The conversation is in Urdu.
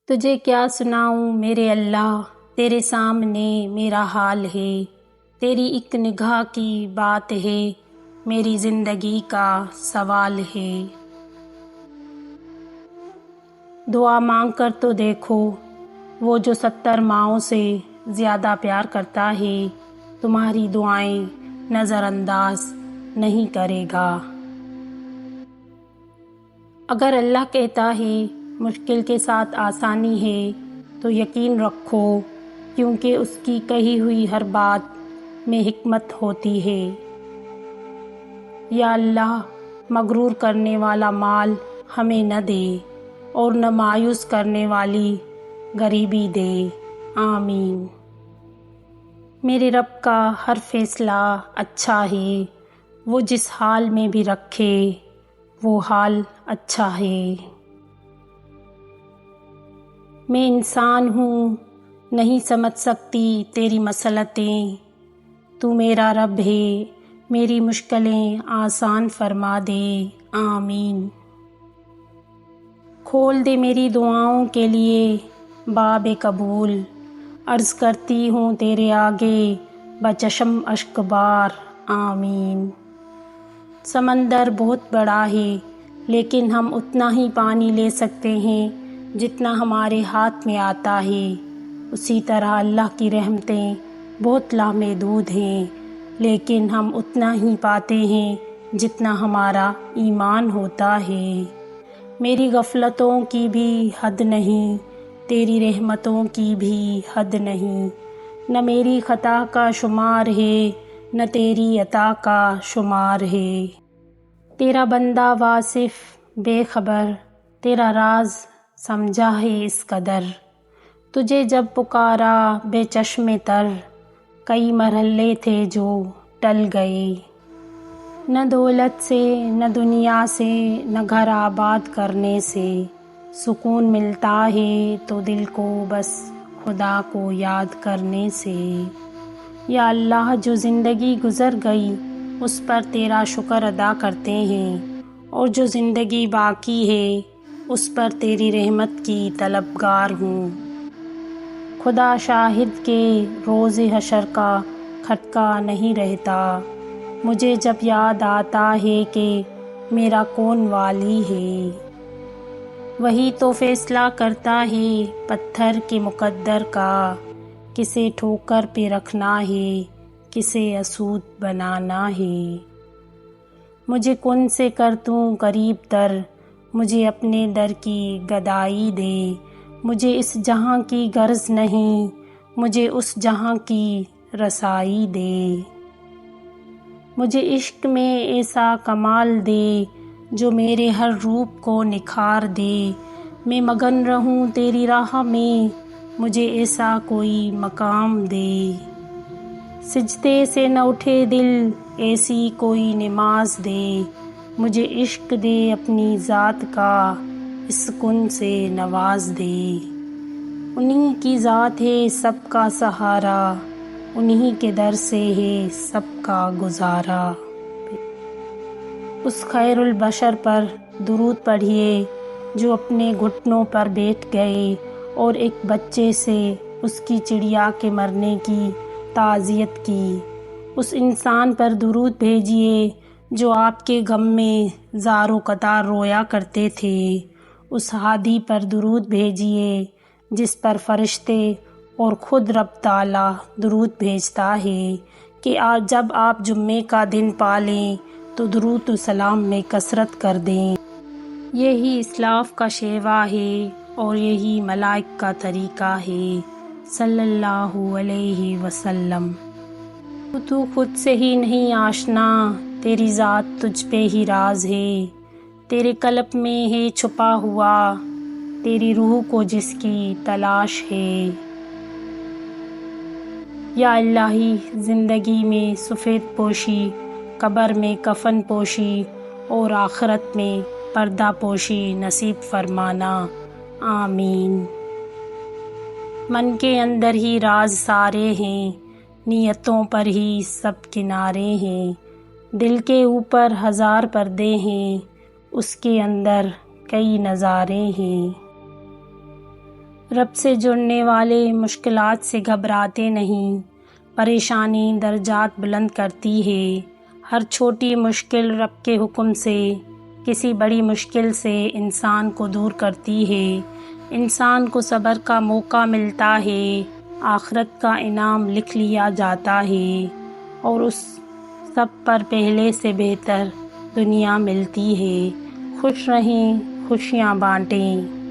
تجھے کیا سناؤں میرے اللہ، تیرے سامنے میرا حال ہے، تیری ایک نگاہ کی بات ہے، میری زندگی کا سوال ہے۔ دعا مانگ کر تو دیکھو، وہ جو 70 ماؤں سے زیادہ پیار کرتا ہے، تمہاری دعائیں نظر انداز نہیں کرے گا۔ اگر اللہ کہتا ہے مشکل کے ساتھ آسانی ہے تو یقین رکھو، کیونکہ اس کی کہی ہوئی ہر بات میں حکمت ہوتی ہے۔ یا اللہ، مغرور کرنے والا مال ہمیں نہ دے اور نہ مایوس کرنے والی غریبی دے، آمین۔ میرے رب کا ہر فیصلہ اچھا ہے، وہ جس حال میں بھی رکھے وہ حال اچھا ہے۔ میں انسان ہوں، نہیں سمجھ سکتی تیری مصلحتیں، تو میرا رب ہے، میری مشکلیں آسان فرما دے، آمین۔ کھول دے میری دعاؤں کے لیے باب قبول، عرض کرتی ہوں تیرے آگے بچشم اشک بار، آمین۔ سمندر بہت بڑا ہے، لیکن ہم اتنا ہی پانی لے سکتے ہیں جتنا ہمارے ہاتھ میں آتا ہے۔ اسی طرح اللہ کی رحمتیں بہت لامحدود ہیں، لیکن ہم اتنا ہی پاتے ہیں جتنا ہمارا ایمان ہوتا ہے۔ میری غفلتوں کی بھی حد نہیں، تیری رحمتوں کی بھی حد نہیں، نہ میری خطا کا شمار ہے نہ تیری عطا کا شمار ہے۔ تیرا بندہ واصف بے خبر، تیرا راز سمجھا ہے اس قدر، تجھے جب پکارا بے چشم تر، کئی مرحلے تھے جو ٹل گئے۔ نہ دولت سے نہ دنیا سے نہ گھر آباد کرنے سے سکون ملتا ہے تو دل کو بس خدا کو یاد کرنے سے۔ یا اللہ، جو زندگی گزر گئی اس پر تیرا شکر ادا کرتے ہیں، اور جو زندگی باقی ہے اس پر تیری رحمت کی طلبگار ہوں۔ خدا شاہد کے روز حشر کا کھٹکا نہیں رہتا، مجھے جب یاد آتا ہے کہ میرا کون والی ہے۔ وہی تو فیصلہ کرتا ہے پتھر کے مقدر کا، کسے ٹھوکر پہ رکھنا ہے کسے اسود بنانا ہے۔ مجھے کن سے کر تو قریب تر، مجھے اپنے در کی گدائی دے، مجھے اس جہاں کی غرض نہیں، مجھے اس جہاں کی رسائی دے۔ مجھے عشق میں ایسا کمال دے جو میرے ہر روپ کو نکھار دے، میں مگن رہوں تیری راہ میں، مجھے ایسا کوئی مقام دے۔ سجدے سے نہ اٹھے دل، ایسی کوئی نماز دے، مجھے عشق دے اپنی ذات کا، اس کن سے نواز دے۔ انہی کی ذات ہے سب کا سہارا، انہی کے در سے ہے سب کا گزارا۔ اس خیر البشر پر درود پڑھیے جو اپنے گھٹنوں پر بیٹھ گئے اور ایک بچے سے اس کی چڑیا کے مرنے کی تعزیت کی۔ اس انسان پر درود بھیجیے جو آپ کے غم میں زار و قطار رویا کرتے تھے۔ اس ہادی پر درود بھیجیے جس پر فرشتے اور خود رب تعالیٰ درود بھیجتا ہے کہ جب آپ جمعے کا دن پالیں تو درود و سلام میں کثرت کر دیں۔ یہی اسلاف کا شیوا ہے اور یہی ملائک کا طریقہ ہے، صلی اللہ علیہ وسلم۔ تو خود سے ہی نہیں آشنا، تیری ذات تجھ پہ ہی راز ہے، تیرے قلب میں ہے چھپا ہوا، تیری روح کو جس کی تلاش ہے۔ یا الہی، زندگی میں سفید پوشی، قبر میں کفن پوشی اور آخرت میں پردہ پوشی نصیب فرمانا، آمین۔ من کے اندر ہی راز سارے ہیں، نیتوں پر ہی سب کنارے ہیں، دل کے اوپر ہزار پردے ہیں، اس کے اندر کئی نظارے ہیں۔ رب سے جڑنے والے مشکلات سے گھبراتے نہیں، پریشانی درجات بلند کرتی ہے۔ ہر چھوٹی مشکل رب کے حکم سے کسی بڑی مشکل سے انسان کو دور کرتی ہے۔ انسان کو صبر کا موقع ملتا ہے، آخرت کا انعام لکھ لیا جاتا ہے اور اس سب پر پہلے سے بہتر دنیا ملتی ہے۔ خوش رہیں، خوشیاں بانٹیں۔